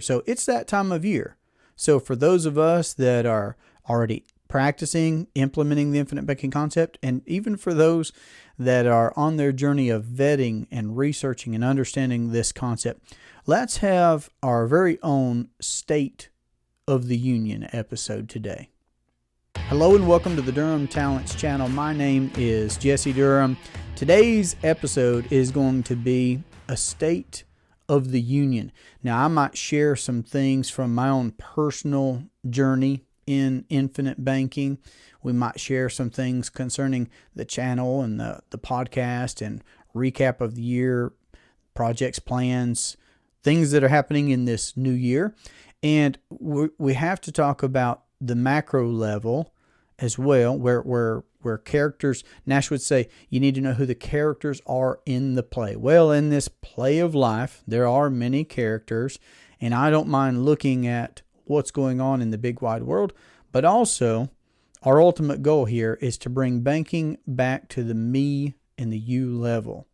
So it's that time of year. So for those of us that are already practicing, implementing the infinite banking concept, and even for those that are on their journey of vetting and researching and understanding this concept, let's have our very own State of the Union episode today. Hello and welcome to the Durham Talents channel. My name is Jesse Durham. Today's episode is going to be a State of the Union. Now, I might share some things from my own personal journey in infinite banking. We might share some things concerning the channel and the podcast and recap of the year, projects, plans, things that are happening in this new year. And we have to talk about the macro level as well, where characters, Nash would say, you need to know who the characters are in the play. Well, in this play of life, there are many characters, and I don't mind looking at what's going on in the big wide world, but also our ultimate goal here is to bring banking back to the me and the you level.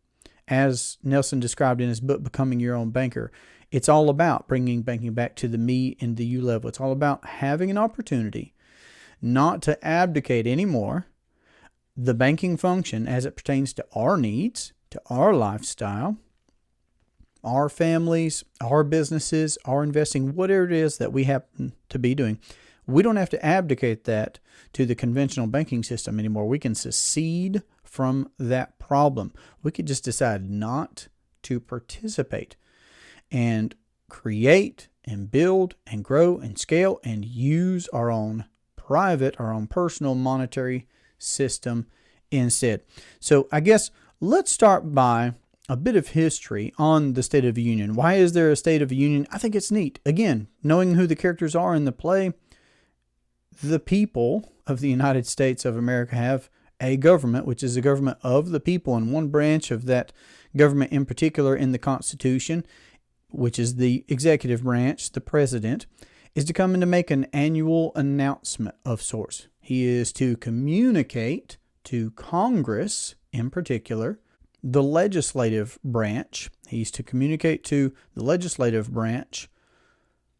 As Nelson described in his book, Becoming Your Own Banker, it's all about bringing banking back to the me and the you level. It's all about having an opportunity not to abdicate anymore the banking function as it pertains to our needs, to our lifestyle, our families, our businesses, our investing, whatever it is that we happen to be doing. We don't have to abdicate that to the conventional banking system anymore. We can secede from that problem. We could just decide not to participate and create and build and grow and scale and use our own private, our own personal monetary system instead. So I guess let's start by a bit of history on the State of the Union. Why is there a State of the Union? I think it's neat. Again, knowing who the characters are in the play, the people of the United States of America have a government, which is a government of the people, and one branch of that government in particular in the Constitution, which is the executive branch, the president, is to come in to make an annual announcement of sorts. He is to communicate to Congress, in particular, the legislative branch. He's to communicate to the legislative branch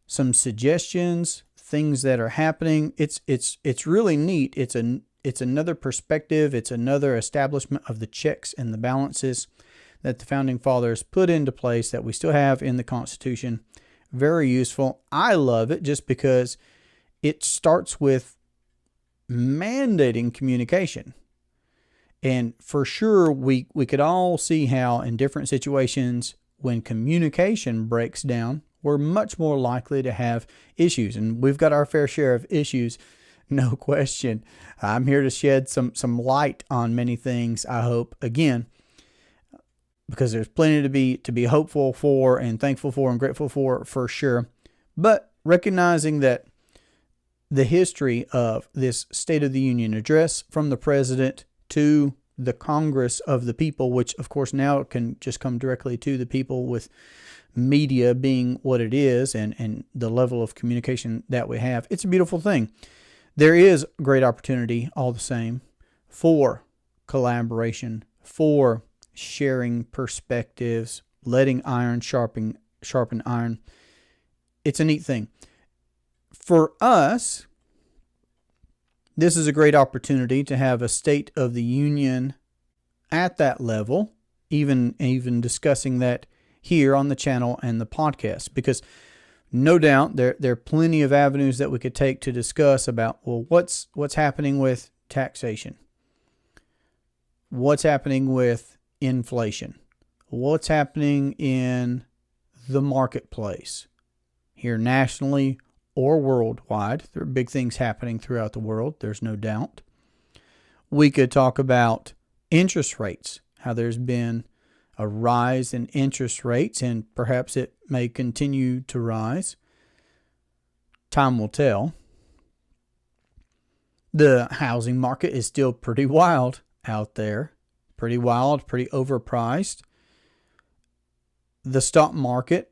some suggestions, things that are happening. It's really neat. It's another perspective. It's another establishment of the checks and the balances that the Founding Fathers put into place that we still have in the Constitution. Very useful. I love it just because it starts with mandating communication. And for sure, we could all see how in different situations, when communication breaks down, we're much more likely to have issues. And we've got our fair share of issues, no question. I'm here to shed some light on many things, I hope, again, because there's plenty to be hopeful for and thankful for and grateful for sure. But recognizing that the history of this State of the Union address from the president to the Congress of the people, which of course now can just come directly to the people with media being what it is and the level of communication that we have, it's a beautiful thing. There is great opportunity all the same for collaboration, for sharing perspectives, letting iron sharpen iron. It's a neat thing. For us, this is a great opportunity to have a State of the Union at that level, even discussing that here on the channel and the podcast, because no doubt there are plenty of avenues that we could take to discuss about, well, what's happening with taxation? What's happening with inflation? What's happening in the marketplace here nationally or worldwide? There are big things happening throughout the world, there's no doubt. We could talk about interest rates, how there's been a rise in interest rates and perhaps it may continue to rise. Time will tell. The housing market is still pretty wild out there. Pretty wild, pretty overpriced. The stock market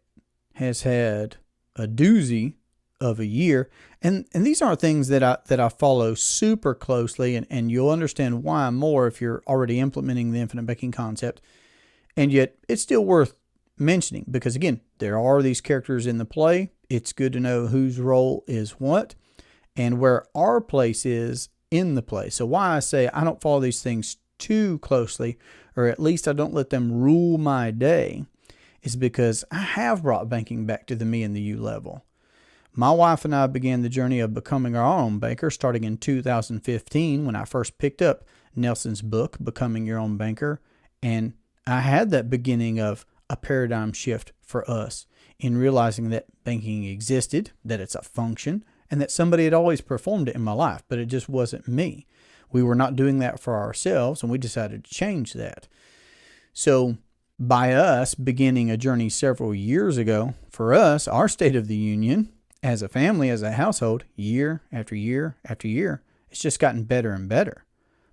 has had a doozy of a year. And these aren't things that I follow super closely, and you'll understand why more if you're already implementing the infinite banking concept. And yet it's still worth mentioning because, again, there are these characters in the play It's good to know whose role is what and where our place is in the play. So why I say I don't follow these things too closely, or at least I don't let them rule my day, is because I have brought banking back to the me and the you level. My wife and I began the journey of becoming our own banker starting in 2015 when I first picked up Nelson's book, Becoming Your Own Banker. And I had that beginning of a paradigm shift for us in realizing that banking existed, that it's a function, and that somebody had always performed it in my life, but it just wasn't me. We were not doing that for ourselves, and we decided to change that. So by us beginning a journey several years ago, for us, our State of the Union, as a family, as a household, year after year after year, it's just gotten better and better.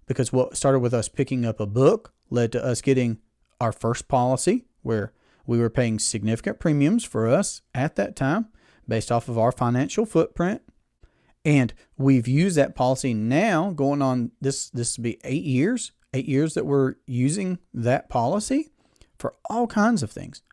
Because what started with us picking up a book led to us getting our first policy where we were paying significant premiums for us at that time based off of our financial footprint. And we've used that policy now going on this will be 8 years that we're using that policy for all kinds of things.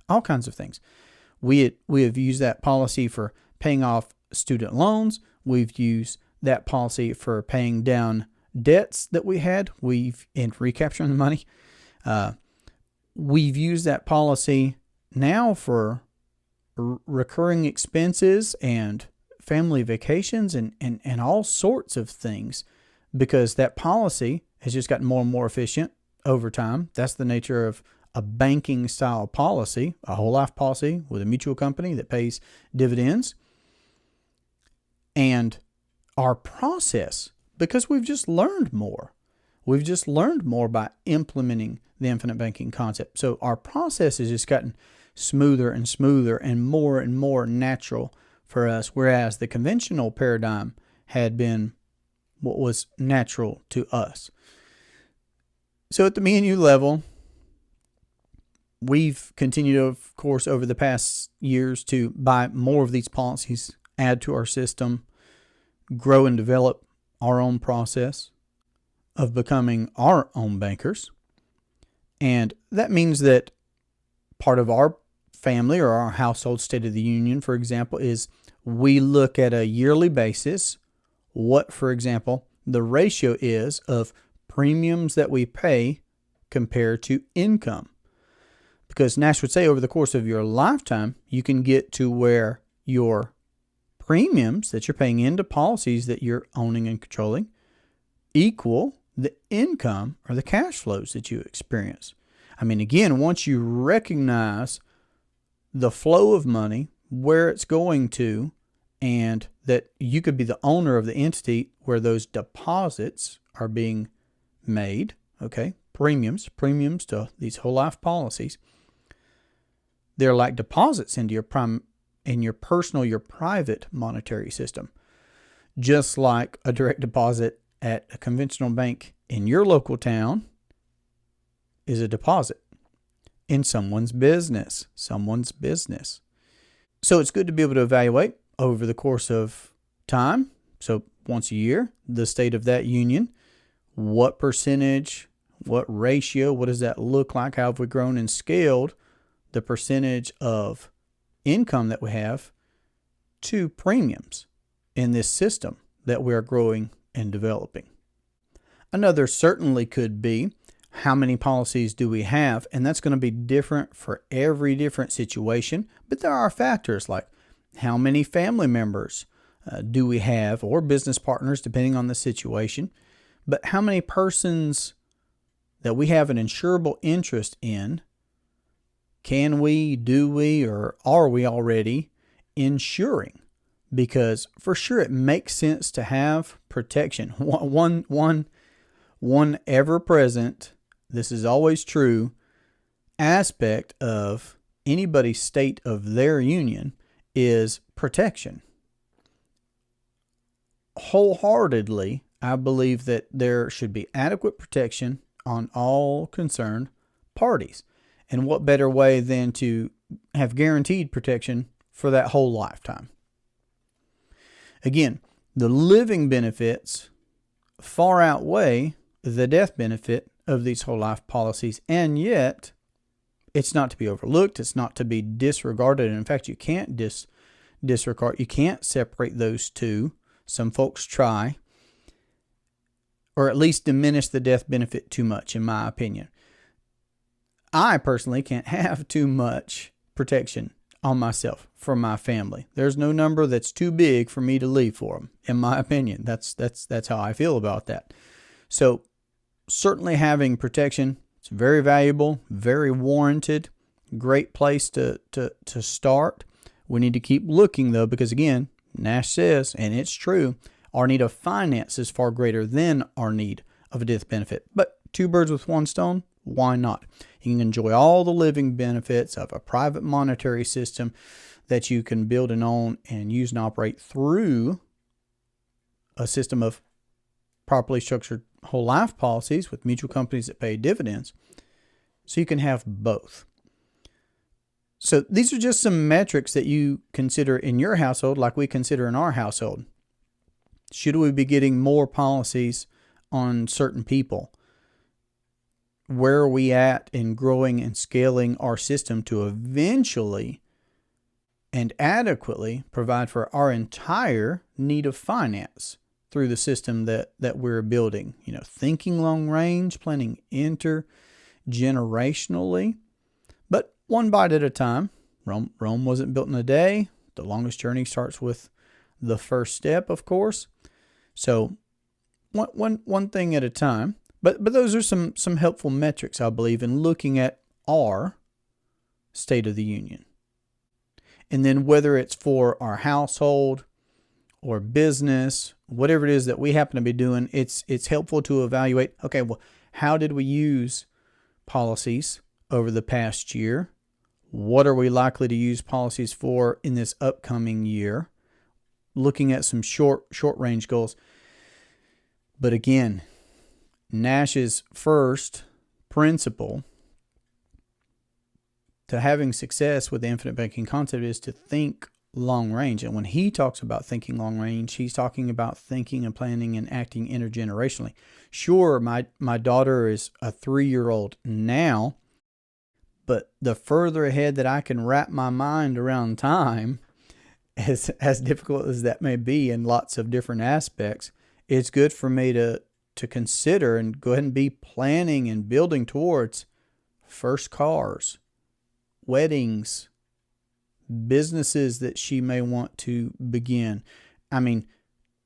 We have used that policy for paying off student loans. We've used that policy for paying down debts that we had. And recapturing the money. We've used that policy now for recurring expenses and family vacations and all sorts of things, because that policy has just gotten more and more efficient over time. That's the nature of a banking style policy, a whole life policy with a mutual company that pays dividends. And our process, because we've just learned more. We've just learned more by implementing the infinite banking concept. So our process has just gotten smoother and smoother and more natural for us, whereas the conventional paradigm had been what was natural to us. So at the me and you level, we've continued, of course, over the past years to buy more of these policies, add to our system, grow and develop our own process of becoming our own bankers. And that means that part of our family or our household State of the Union, for example, is we look at a yearly basis what, for example, the ratio is of premiums that we pay compared to income. Because Nash would say over the course of your lifetime, you can get to where your premiums that you're paying into policies that you're owning and controlling equal the income or the cash flows that you experience. I mean, again, once you recognize the flow of money, where it's going to, and that you could be the owner of the entity where those deposits are being made, okay, premiums to these whole life policies, they're like deposits into your private monetary system. Just like a direct deposit at a conventional bank in your local town is a deposit in someone's business. So it's good to be able to evaluate over the course of time. So once a year, the state of that union, what percentage, what ratio, what does that look like? How have we grown and scaled the percentage of income that we have to premiums in this system that we are growing and developing? Another certainly could be, how many policies do we have? And that's going to be different for every different situation. But there are factors like how many family members do we have, or business partners, depending on the situation. But how many persons that we have an insurable interest in, can we, do we, or are we already insuring? Because for sure it makes sense to have protection. One ever-present, this is always true, aspect of anybody's state of their union is protection. Wholeheartedly, I believe that there should be adequate protection on all concerned parties. And what better way than to have guaranteed protection for that whole lifetime? Again, the living benefits far outweigh the death benefit of these whole life policies, and yet it's not to be overlooked. It's not to be disregarded. And in fact, you can't disregard. You can't separate those two. Some folks try, or at least diminish the death benefit too much, in my opinion. I personally can't have too much protection on myself for my family. There's no number that's too big for me to leave for them, in my opinion. That's how I feel about that. So certainly having protection, it's very valuable, very warranted, great place to start. We need to keep looking though, because again, Nash says, and it's true, our need of finance is far greater than our need of a death benefit. But two birds with one stone, why not? You can enjoy all the living benefits of a private monetary system that you can build and own and use and operate through a system of properly structured whole life policies with mutual companies that pay dividends. So you can have both. So these are just some metrics that you consider in your household, like we consider in our household. Should we be getting more policies on certain people? Where are we at in growing and scaling our system to eventually and adequately provide for our entire need of finance through the system that we're building? Thinking long range, planning intergenerationally, but one bite at a time. Rome wasn't built in a day. The longest journey starts with the first step, of course. So one thing at a time. But those are some helpful metrics, I believe, in looking at our State of the Union. And then whether it's for our household or business, whatever it is that we happen to be doing, it's helpful to evaluate, okay, well, how did we use policies over the past year? What are we likely to use policies for in this upcoming year? Looking at some short range goals. But again, Nash's first principle to having success with the infinite banking concept is to think long range. And when he talks about thinking long range, he's talking about thinking and planning and acting intergenerationally. Sure, my daughter is a 3-year-old now, but the further ahead that I can wrap my mind around time, as difficult as that may be in lots of different aspects, it's good for me to consider and go ahead and be planning and building towards first cars, weddings, businesses that she may want to begin.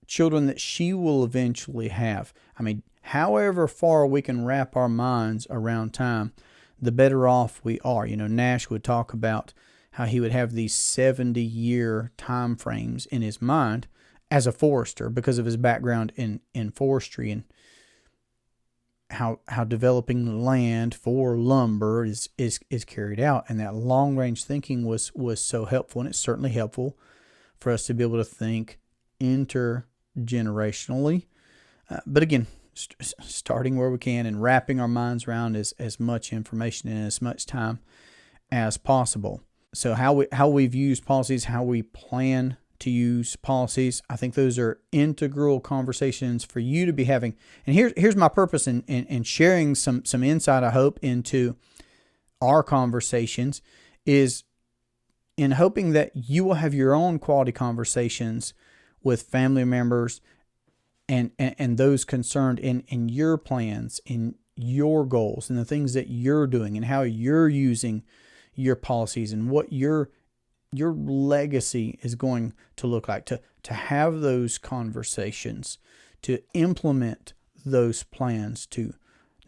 Children that she will eventually have. However far we can wrap our minds around time, the better off we are. Nash would talk about how he would have these 70-year time frames in his mind as a forester because of his background in forestry and how developing land for lumber is carried out. And that long range thinking was so helpful, and it's certainly helpful for us to be able to think intergenerationally. But again, starting where we can and wrapping our minds around as much information in as much time as possible. So how we've used policies, how we plan to use policies, I think those are integral conversations for you to be having. And here's my purpose in sharing some insight, I hope, into our conversations, is in hoping that you will have your own quality conversations with family members and those concerned in your plans, in your goals, and the things that you're doing and how you're using your policies and what your legacy is going to look like, to have those conversations, to implement those plans, to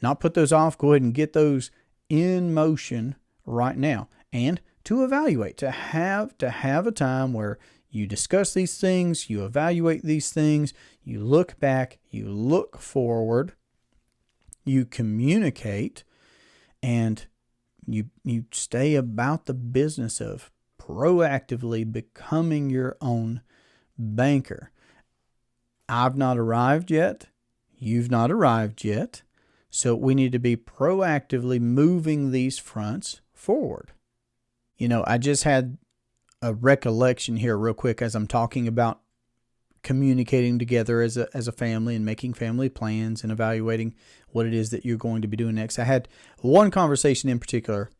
not put those off, go ahead and get those in motion right now, and to evaluate, to have a time where you discuss these things, you evaluate these things, you look back, you look forward, you communicate, and you stay about the business of proactively becoming your own banker. I've not arrived yet. You've not arrived yet. So we need to be proactively moving these fronts forward. I just had a recollection here real quick as I'm talking about communicating together as a family and making family plans and evaluating what it is that you're going to be doing next. I had one conversation in particular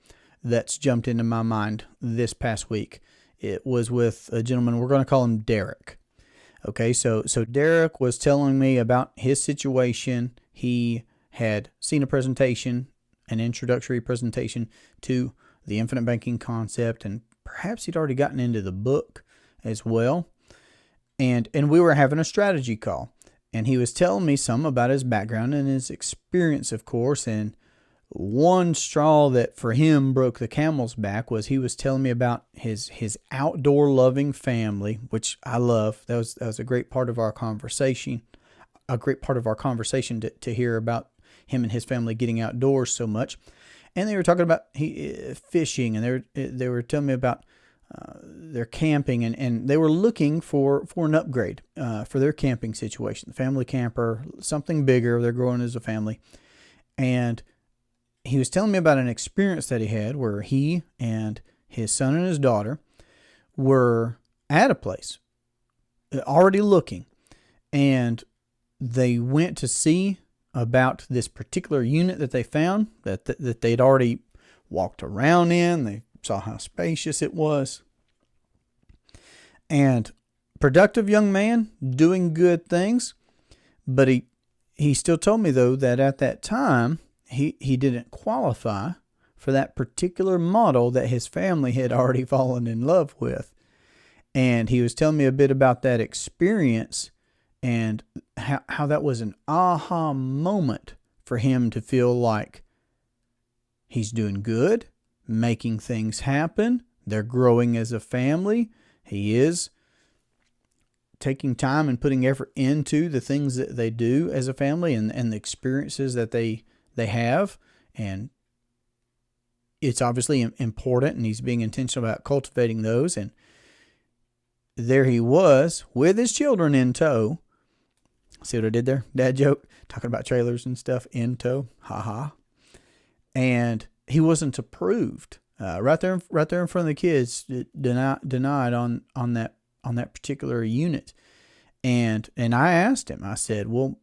that's jumped into my mind this past week. it was with a gentleman, we're going to call him Derek. Okay, so Derek was telling me about his situation. He had seen a presentation, an introductory presentation to the infinite banking concept, and perhaps he'd already gotten into the book as well. And we were having a strategy call, and he was telling me some about his background and his experience, of course. And one straw that for him broke the camel's back was he was telling me about his outdoor loving family, which I love. That was a great part of our conversation. To hear about him and his family getting outdoors so much. And they were talking about fishing, and they were telling me about their camping, and they were looking for an upgrade for their camping situation. The family camper, something bigger. They're growing as a family. And he was telling me about an experience that he had where he and his son and his daughter were at a place already looking, and they went to see about this particular unit that they found that they'd already walked around in. They saw how spacious it was. And productive young man, doing good things. But he still told me, though, that at that time, he didn't qualify for that particular model that his family had already fallen in love with. And he was telling me a bit about that experience and how that was an aha moment for him to feel like he's doing good, making things happen. They're growing as a family. He is taking time and putting effort into the things that they do as a family and the experiences that they have. And it's obviously important, and he's being intentional about cultivating those. And there he was with his children in tow. See what I did there? Dad joke, talking about trailers and stuff in tow. Ha ha. And he wasn't approved. Right there in front of the kids, denied on that particular unit. And I asked him, I said, well,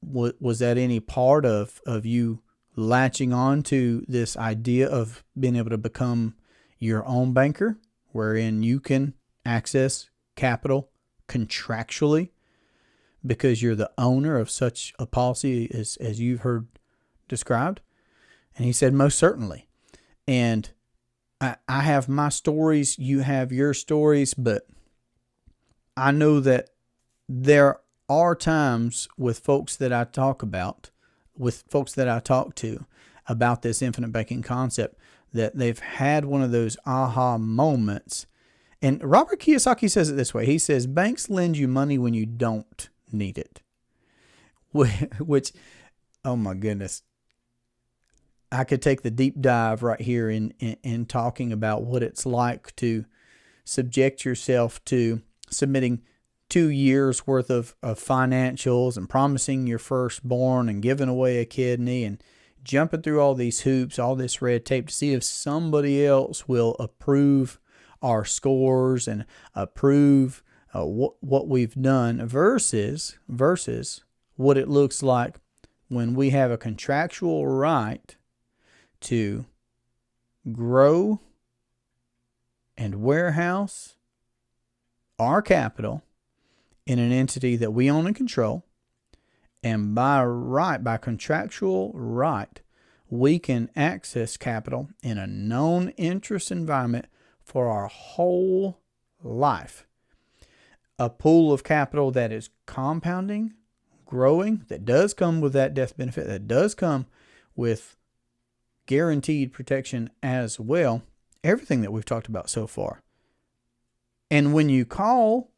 was that any part of you latching on to this idea of being able to become your own banker, wherein you can access capital contractually because you're the owner of such a policy as you've heard described? And he said, most certainly. And I have my stories, you have your stories, but I know that there are times with folks that I talk to about this infinite banking concept, that they've had one of those aha moments. And Robert Kiyosaki says it this way. He says, banks lend you money when you don't need it. Which, oh my goodness. I could take the deep dive right here in talking about what it's like to subject yourself to submitting 2 years worth of financials and promising your firstborn and giving away a kidney and jumping through all these hoops, all this red tape to see if somebody else will approve our scores and approve what we've done versus what it looks like when we have a contractual right to grow and warehouse our capital in an entity that we own and control. And by contractual right, we can access capital in a known interest environment for our whole life. A pool of capital that is compounding, growing, that does come with that death benefit, that does come with guaranteed protection as well. Everything that we've talked about so far. And when you call,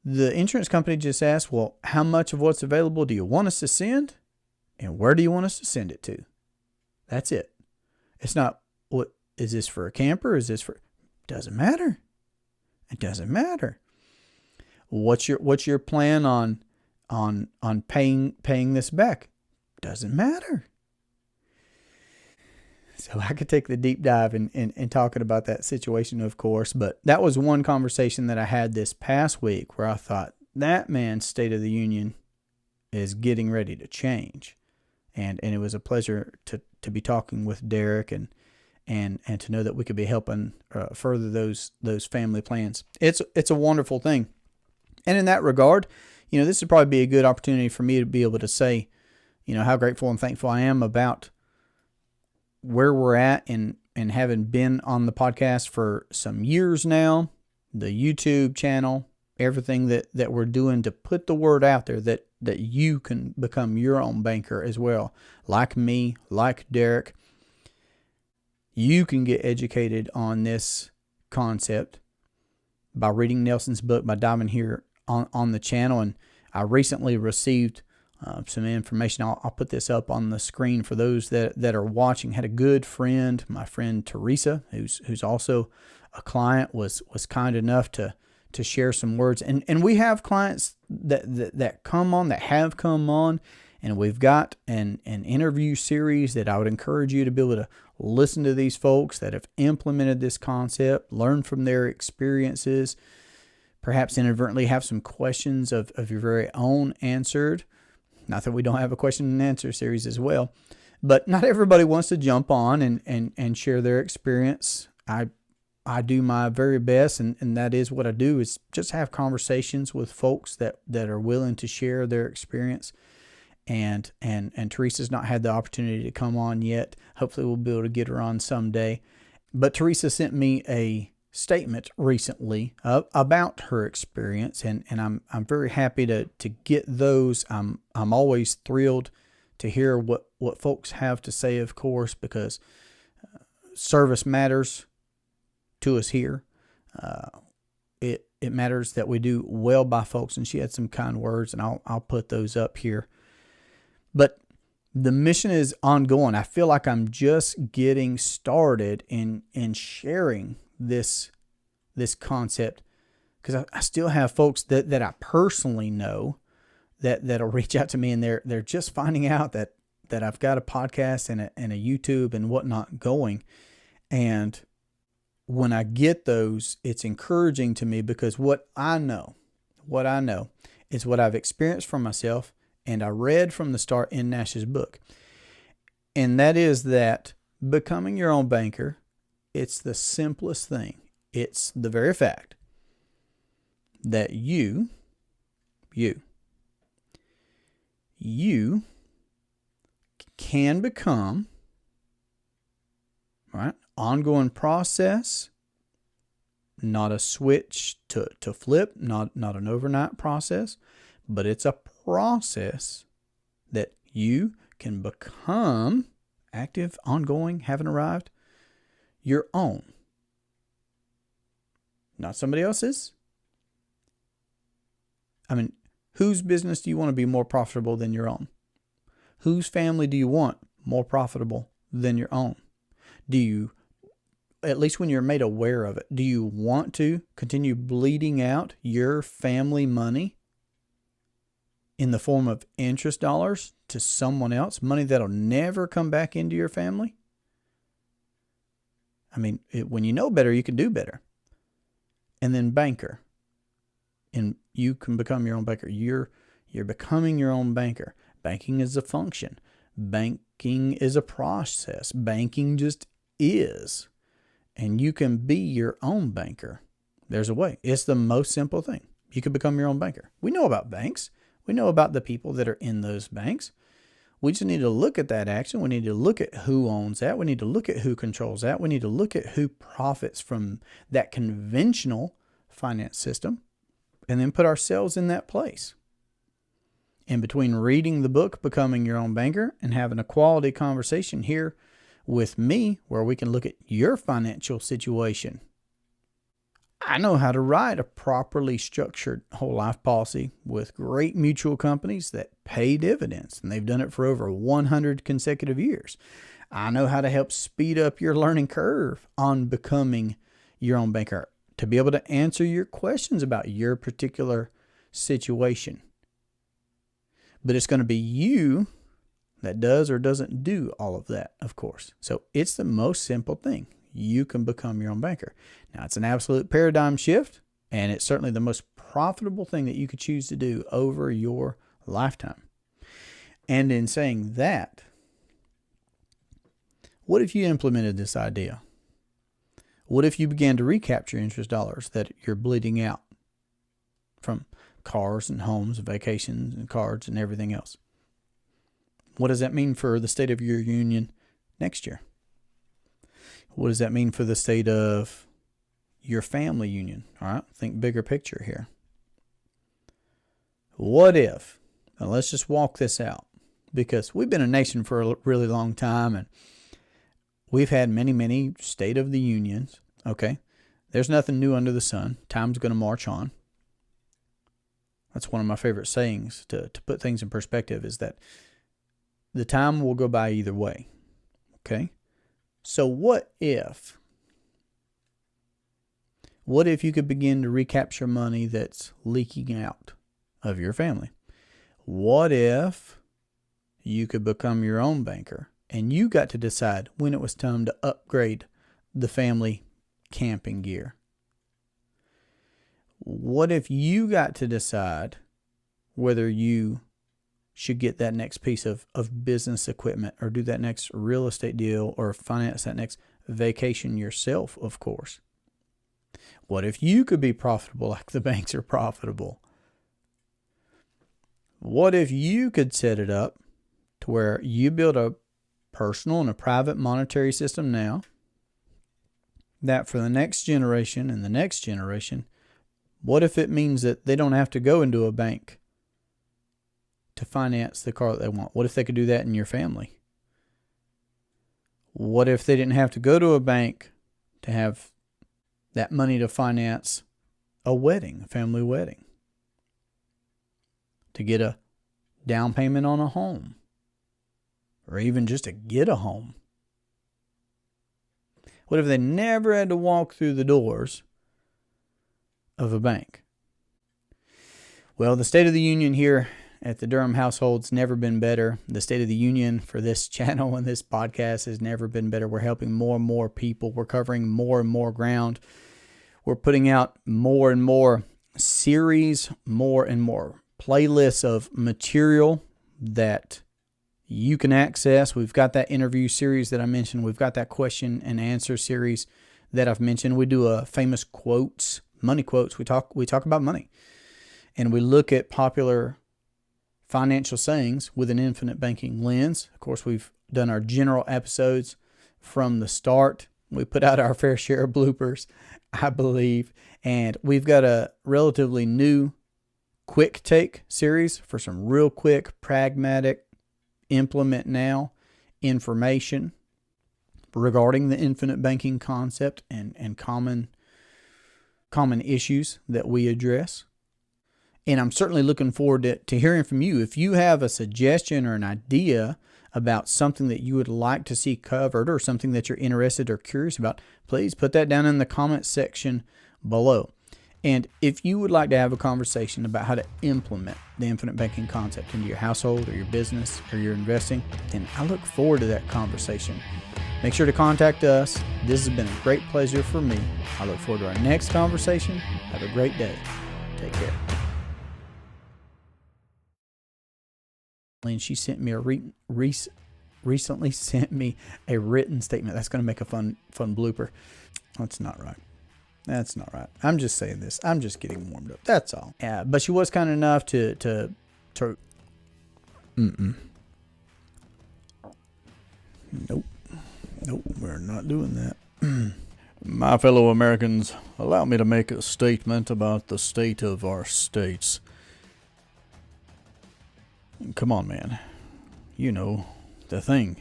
the insurance company just asks, well, how much of what's available do you want us to send? And where do you want us to send it to? That's it. It's not, what is this for a camper? Is this for, doesn't matter. It doesn't matter. What's your plan on paying this back? Doesn't matter. So I could take the deep dive in talking about that situation, of course. But that was one conversation that I had this past week where I thought, that man's State of the Union is getting ready to change. And it was a pleasure to be talking with Derek and and to know that we could be helping further those family plans. It's a wonderful thing. And in that regard, this would probably be a good opportunity for me to be able to say, how grateful and thankful I am about where we're at and having been on the podcast for some years now, the YouTube channel, everything that we're doing to put the word out there that you can become your own banker as well. Like me, like Derek, you can get educated on this concept by reading Nelson's book, by diving here on the channel. And I recently received some information. I'll put this up on the screen for those that are watching. Had a good friend, my friend Teresa, who's also a client, was kind enough to share some words. And we have clients that come on, that have come on, and we've got an interview series that I would encourage you to be able to listen to these folks that have implemented this concept, learn from their experiences, perhaps inadvertently have some questions of your very own answered. Not that we don't have a question and answer series as well, but not everybody wants to jump on and share their experience. I do my very best, and that is what I do, is just have conversations with folks that are willing to share their experience. And Teresa's not had the opportunity to come on yet. Hopefully we'll be able to get her on someday. But Teresa sent me a statement recently about her experience, and I'm very happy to get those. I'm always thrilled to hear what folks have to say, of course, because service matters to us here. It matters that we do well by folks, and she had some kind words, and I'll put those up here. But the mission is ongoing. I feel like I'm just getting started in sharing this concept, because I still have folks that I personally know that'll reach out to me, and they're just finding out that I've got a podcast and a YouTube and whatnot going. And when I get those, it's encouraging to me, because what I know is what I've experienced for myself, and I read from the start in Nash's book. And that is that becoming your own banker, it's the simplest thing. It's the very fact that you can become, right? Ongoing process, not a switch to flip, not an overnight process, but it's a process that you can become active, ongoing, haven't arrived, your own. Not somebody else's. I mean, whose business do you want to be more profitable than your own? Whose family do you want more profitable than your own? Do you, at least when you're made aware of it, do you want to continue bleeding out your family money in the form of interest dollars to someone else, money that'll never come back into your family? I mean, when you know better, you can do better. And then banker. And you can become your own banker. You're becoming your own banker. Banking is a function. Banking is a process. Banking just is. And you can be your own banker. There's a way. It's the most simple thing. You can become your own banker. We know about banks. We know about the people that are in those banks. We just need to look at that action. We need to look at who owns that. We need to look at who controls that. We need to look at who profits from that conventional finance system, and then put ourselves in that place. And between reading the book, Becoming Your Own Banker, and having a quality conversation here with me, where we can look at your financial situation, I know how to write a properly structured whole life policy with great mutual companies that pay dividends, and they've done it for over 100 consecutive years. I know how to help speed up your learning curve on becoming your own banker, to be able to answer your questions about your particular situation. But it's going to be you that does or doesn't do all of that, of course. So it's the most simple thing. You can become your own banker. Now, it's an absolute paradigm shift, and it's certainly the most profitable thing that you could choose to do over your lifetime. And in saying that, What if you implemented this idea? What if you began to recapture interest dollars that you're bleeding out from cars and homes and vacations and cards and everything else? What does that mean for the state of your union next year? What does that mean for the state of your family union? All right, think bigger picture here. What if, now let's just walk this out, because we've been a nation for a really long time and we've had many state of the unions. Okay, there's nothing new under the sun. Time's going to march on. That's one of my favorite sayings to put things in perspective, is that the time will go by either way. Okay, so what if you could begin to recapture money that's leaking out of your family? What if you could become your own banker and you got to decide when it was time to upgrade the family camping gear? What if you got to decide whether you should get that next piece of business equipment, or do that next real estate deal, or finance that next vacation yourself, of course? What if you could be profitable like the banks are profitable? What if you could set it up to where you build a personal and a private monetary system now that for the next generation and the next generation, what if it means that they don't have to go into a bank to finance the car that they want? What if they could do that in your family? What if they didn't have to go to a bank to have that money to finance a wedding, a family wedding, to get a down payment on a home, or even just to get a home? What if they never had to walk through the doors of a bank? Well, the State of the Union here at the Durham household's never been better. The State of the Union for this channel and this podcast has never been better. We're helping more and more people. We're covering more and more ground. We're putting out more and more series, more and more playlists of material that you can access. We've got that interview series that I mentioned. We've got that question and answer series that I've mentioned. We do a famous quotes, money quotes. We talk about money, and we look at popular financial sayings with an infinite banking lens. Of course, we've done our general episodes from the start. We put out our fair share of bloopers, I believe, and we've got a relatively new quick take series for some real quick, pragmatic, implement now information regarding the infinite banking concept and common issues that we address. And I'm certainly looking forward to hearing from you. If you have a suggestion or an idea about something that you would like to see covered, or something that you're interested or curious about, please put that down in the comment section below. And if you would like to have a conversation about how to implement the infinite banking concept into your household or your business or your investing, then I look forward to that conversation. Make sure to contact us. This has been a great pleasure for me. I look forward to our next conversation. Have a great day. Take care. And she sent me recently sent me a written statement. That's going to make a fun blooper. That's not right. That's not right. I'm just saying this. I'm just getting warmed up. That's all. Yeah, but she was kind enough to Nope, we're not doing that. My fellow Americans, allow me to make a statement about the state of our states. Come on, man. You know, the thing.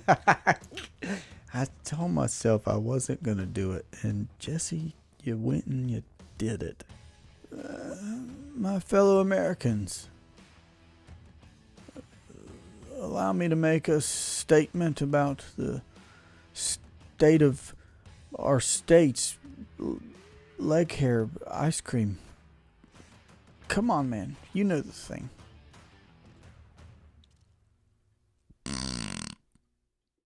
I told myself I wasn't going to do it. And Jesse, you went and you did it. My fellow Americans, allow me to make a statement about the state of our state's leg hair ice cream. Come on, man. You know the thing.